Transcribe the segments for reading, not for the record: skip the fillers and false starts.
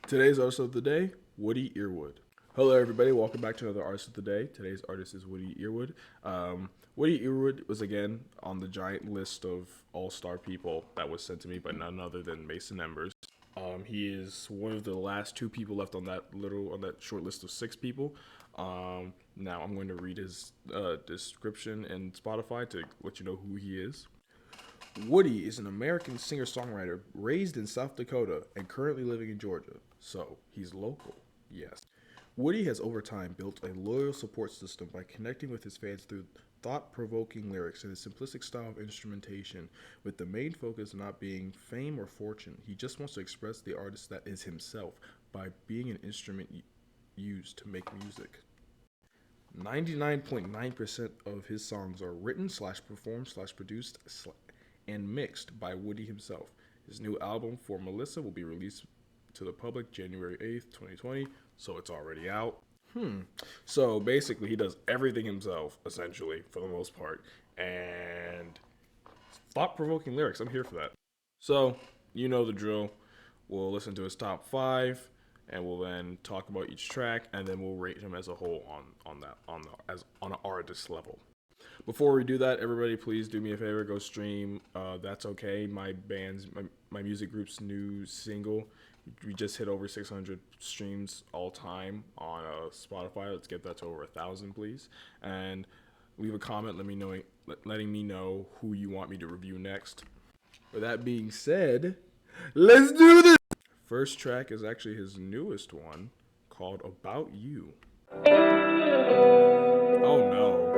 Today's artist of the day, Woody Earwood. Hello, everybody. Welcome back to another artist of the day. Today's artist is Woody Earwood. Woody Earwood was again on the giant list of all-star people that was sent to me by none other than Mason Embers. He is one of the last two people left on that short list of six people. Now I'm going to read his description in Spotify to let you know who he is. Woody is an American singer-songwriter raised in South Dakota and currently living in Georgia. So, he's local. Yes. Woody has over time built a loyal support system by connecting with his fans through thought-provoking lyrics and his simplistic style of instrumentation, with the main focus not being fame or fortune. He just wants to express the artist that is himself by being an instrument used to make music. 99.9% of his songs are written / performed / produced and mixed by Woody himself. His new album, For Melissa, will be released to the public January 8th, 2020, so it's already out. So basically, he does everything himself, essentially, for the most part. And thought-provoking lyrics, I'm here for that. So, you know the drill. We'll listen to his top 5, and we'll then talk about each track, and then we'll rate him as a whole on an artist level. Before we do that, everybody, please do me a favor. Go stream That's Okay, my music group's new single. We just hit over 600 streams all time on Spotify. Let's get that to over 1,000, please. And leave a comment letting me know who you want me to review next. With that being said, let's do this! First track is actually his newest one, called About You. Oh no.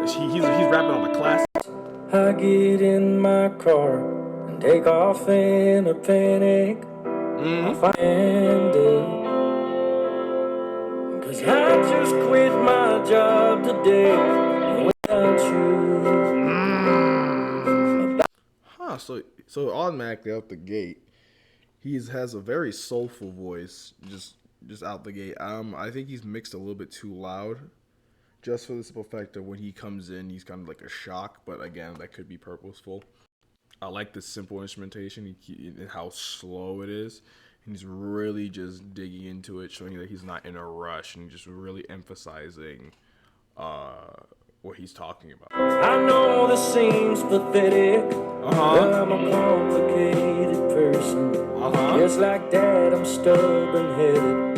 He's rapping on the classic. I get in my car and take off in a panic. I find it, 'cause I just quit my job today without you. So automatically out the gate, he has a very soulful voice. Just out the gate. I think he's mixed a little bit too loud. Just for the simple fact that when he comes in, he's kind of like a shock, but again, that could be purposeful. I like the simple instrumentation and how slow it is. And he's really just digging into it, showing that he's not in a rush and just really emphasizing what he's talking about. I know this seems pathetic, but I'm a complicated person. Just like that, I'm stubborn-headed.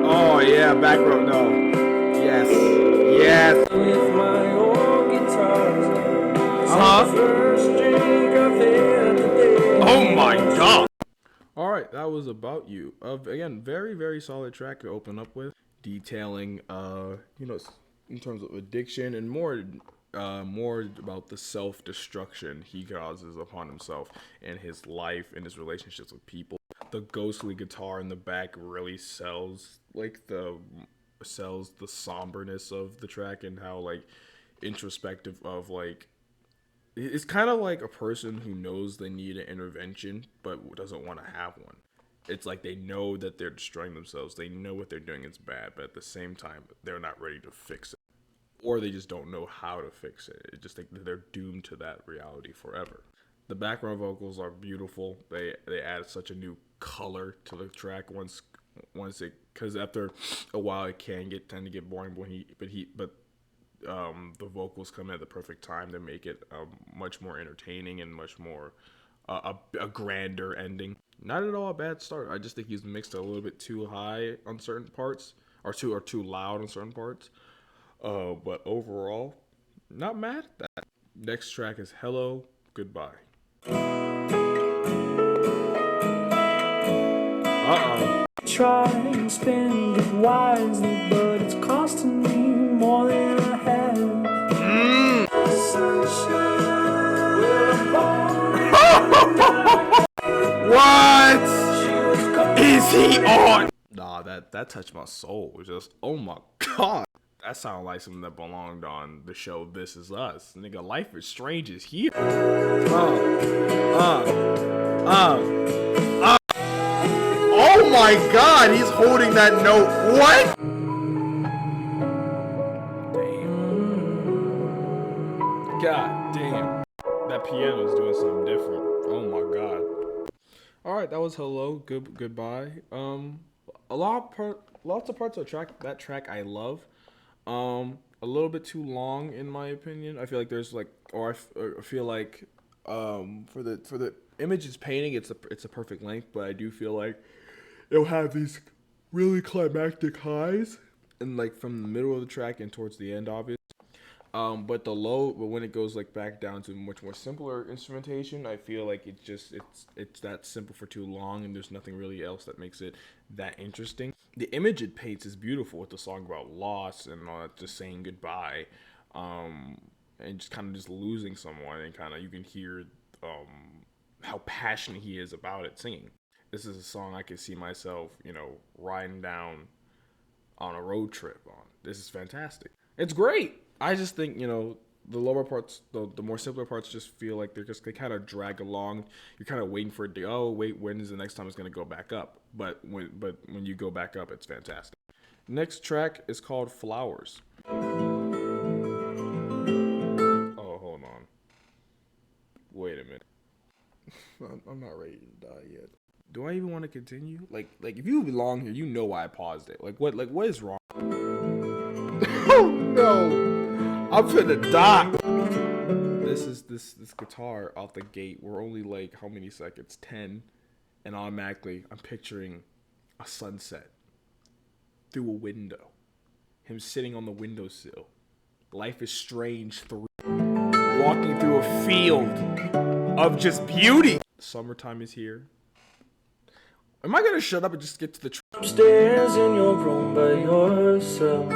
Oh, yeah, back row, no. Yes. With my old guitars. Oh my god. All right, that was About You. Again, very, very solid track to open up with, detailing, in terms of addiction and more about the self-destruction he causes upon himself and his life and his relationships with people. The ghostly guitar in the back really sells the somberness of the track and how introspective of it's kind of like a person who knows they need an intervention but doesn't want to have one. It's like they know that they're destroying themselves. They know what they're doing is bad, but at the same time, they're not ready to fix it. Or they just don't know how to fix it. It's just like they're doomed to that reality forever. The background vocals are beautiful. They add such a new color to the track once because after a while it can tend to get boring but the vocals come at the perfect time to make it much more entertaining and much more a grander ending. Not at all a bad start. I just think he's mixed a little bit too high on certain parts or too loud on certain parts. But overall, not mad at that. Next track is Hello, Goodbye. Try and spend it wisely, but it's costing me more than I have. What is he on? Nah, that touched my soul. Just, oh my god. That sounded like something that belonged on the show This Is Us. Nigga, Life is Strange is here. Oh my god, he's holding that note. What? Damn. God damn. That piano's doing something different. Oh my god. All right, that was hello, goodbye. Lots of parts of that track I love. A little bit too long in my opinion. I feel like there's like, or I feel like, for the image it's painting, it's a perfect length. But I do feel like it'll have these really climactic highs, and like from the middle of the track and towards the end, obviously. But when it goes like back down to much more simpler instrumentation, I feel like it's that simple for too long, and there's nothing really else that makes it that interesting. The image it paints is beautiful with the song about loss and all that, just saying goodbye, um, and just kind of just losing someone, and kind of you can hear how passionate he is about it singing. This is a song I could see myself, riding down on a road trip on. This is fantastic. It's great. I just think, the lower parts, the more simpler parts, just feel like they kind of drag along. You're kind of waiting for it to, oh wait, when is the next time it's gonna go back up? But when you go back up, it's fantastic. Next track is called Flowers. Oh, hold on. Wait a minute. I'm not ready to die yet. Do I even want to continue? Like if you belong here, you know why I paused it. What is wrong? Oh no! I'm finna die. This guitar off the gate. We're only like how many seconds? 10, and automatically I'm picturing a sunset through a window. Him sitting on the windowsill. Life is Strange 3. Walking through a field of just beauty. Summertime is here. Am I gonna shut up and just get to the Upstairs in your room by yourself.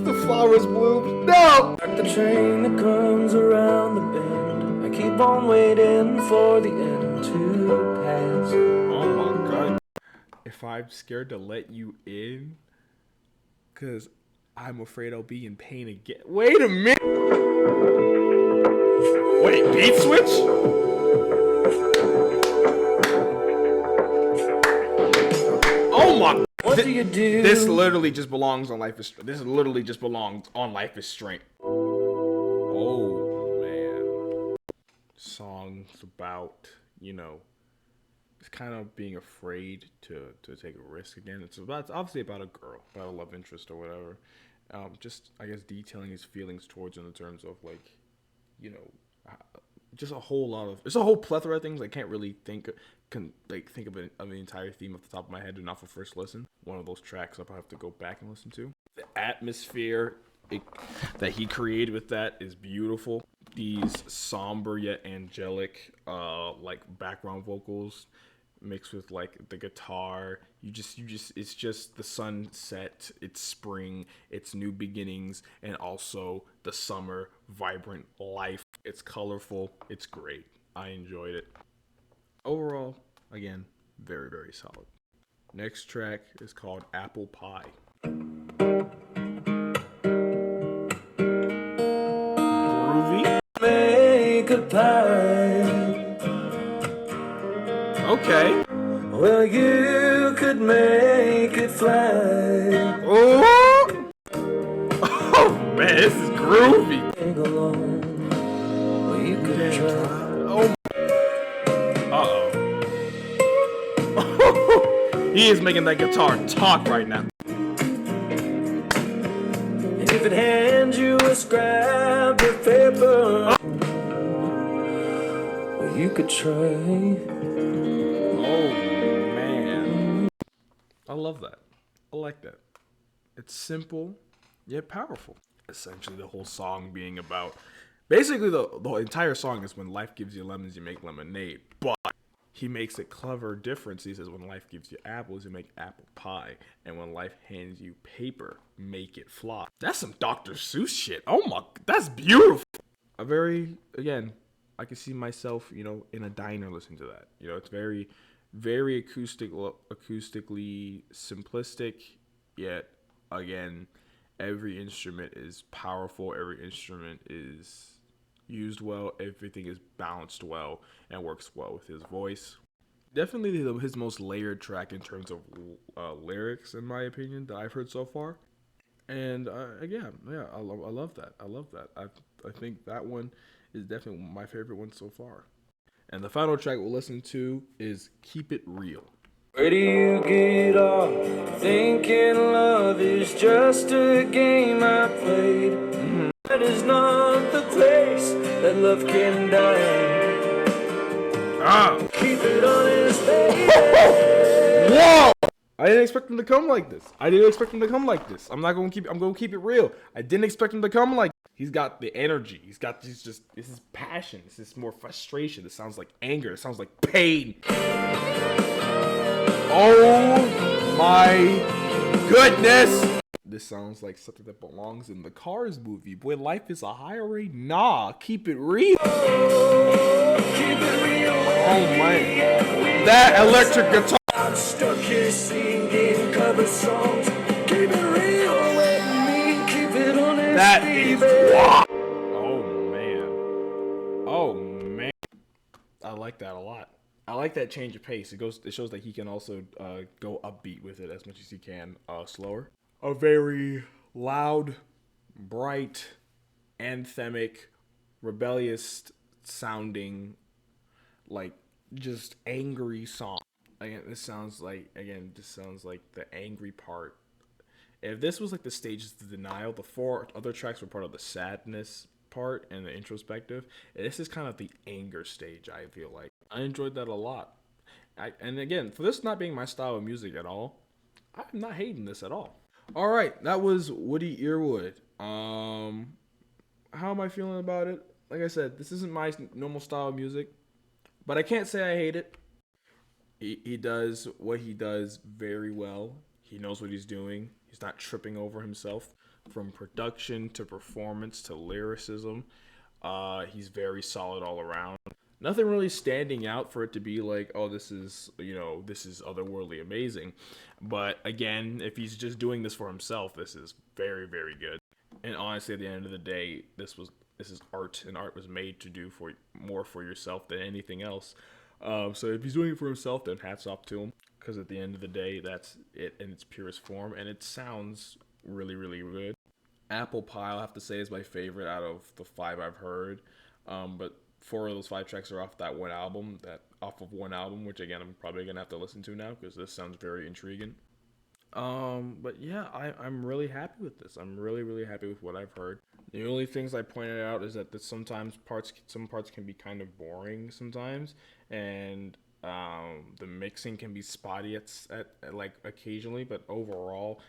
The flowers bloom? No! Like the train that comes around the bend. I keep on waiting for the end to pass. Oh my god. If I'm scared to let you in, because I'm afraid I'll be in pain again. Wait a minute! Wait, beat switch? Oh my! What do you do? This literally just belongs on Life is. This literally just belongs on Life is Strange. Oh man, songs about it's kind of being afraid to take a risk again. It's obviously about a girl, about a love interest or whatever. Just I guess detailing his feelings towards her in terms of like, you know, just a whole lot of it's a whole plethora of things I can't really think of the entire theme off the top of my head and off of first listen. One of those tracks I'll have to go back and listen to. The atmosphere that he created with that is beautiful. These somber yet angelic like background vocals mixed with like the guitar. You just it's just the sunset, it's spring, it's new beginnings, and also the summer vibrant life. It's colorful, it's great. I enjoyed it. Overall, again, very, very solid. Next track is called Apple Pie. Groovy. Make a pie. Okay. Well, you could make it fly. Oh, oh man, this is groovy. Sing along. Well, you could try. Oh. Uh-oh. He is making that guitar talk right now. And if it hands you a scrap of paper, well, you could try. Oh man, I love that. I like that. It's simple yet powerful. Essentially, the whole song being about basically the entire song is when life gives you lemons, you make lemonade. But he makes it clever difference. He says when life gives you apples, you make apple pie, and when life hands you paper, make it fly. That's some Dr. Seuss shit. Oh my, that's beautiful. Again, I can see myself, in a diner listening to that. It's very, very acoustically simplistic, yet again, every instrument is powerful. Every instrument is used well. Everything is balanced well and works well with his voice. Definitely his most layered track in terms of lyrics, in my opinion, that I've heard so far. And I love that. I love that. I think that one is definitely my favorite one so far. And the final track we'll listen to is Keep It Real. Where do you get off thinking love is just a game I played? That is not the place that love can die. Keep it honest, baby. Whoa! I didn't expect him to come like this. I'm gonna keep it real. I didn't expect him to come like this. He's got the energy. This is passion. This is more frustration. This sounds like anger. It sounds like pain. Oh my goodness! This sounds like something that belongs in the Cars movie. Boy, life is a highway. Nah, keep it real. Oh man, that electric guitar. I'm stuck here singing cover songs. Keep it real with me. Keep it honest, That baby. is wow. Oh man. I like that a lot. I like that change of pace. It shows that he can also go upbeat with it as much as he can slower. A very loud, bright, anthemic, rebellious sounding, like just angry song. This sounds like the angry part. If this was like the stages of denial, the 4 other tracks were part of the sadness part and the introspective. This is kind of the anger stage, I feel like. I enjoyed that a lot. And again, for this not being my style of music at all, I'm not hating this at all. All right, that was Woody Earwood. How am I feeling about it? Like I said, this isn't my normal style of music, but I can't say I hate it. He does what he does very well. He knows what he's doing. He's not tripping over himself. From production to performance to lyricism, he's very solid all around. Nothing really standing out for it to be like, oh, this is otherworldly amazing. But again, if he's just doing this for himself, this is very, very good. And honestly, at the end of the day, this is art, and art was made to do more for yourself than anything else. So if he's doing it for himself, then hats off to him. Because at the end of the day, that's it in its purest form, and it sounds really, really good. Apple Pie, I'll have to say, is my favorite out of the 5 I've heard. But 4 of those 5 tracks are off of one album, which again I'm probably gonna have to listen to now because this sounds very intriguing. But yeah, I'm really happy with this. I'm really, really happy with what I've heard. The only things I pointed out is that some parts can be kind of boring sometimes, and the mixing can be spotty at like occasionally, but overall,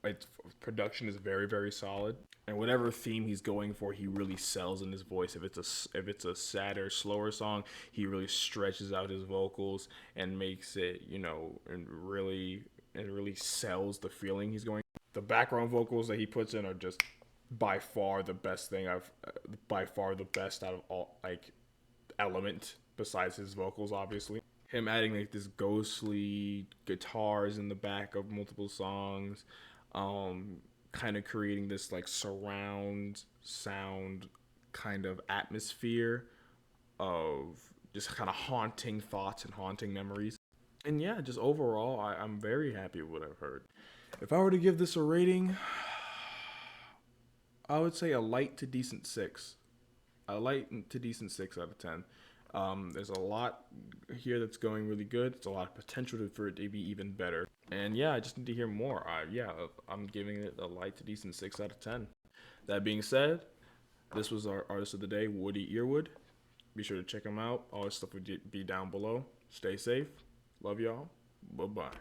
its production is very, very solid. And whatever theme he's going for, he really sells in his voice. If it's a sadder, slower song, he really stretches out his vocals and makes it, and really sells the feeling he's going. The background vocals that he puts in are just by far the best out of all element besides his vocals, obviously. Him adding like this ghostly guitars in the back of multiple songs, kind of creating this like surround sound kind of atmosphere of just kind of haunting thoughts and haunting memories. And yeah, just overall, I'm very happy with what I've heard. If I were to give this a rating, I would say a light to decent 6. A light to decent 6 out of 10. There's a lot here that's going really good. It's a lot of potential for it to be even better. And yeah, I just need to hear more. I'm giving it a light to decent 6 out of 10. That being said, this was our artist of the day, Woody Earwood. Be sure to check him out. All his stuff will be down below. Stay safe. Love y'all. Bye-bye.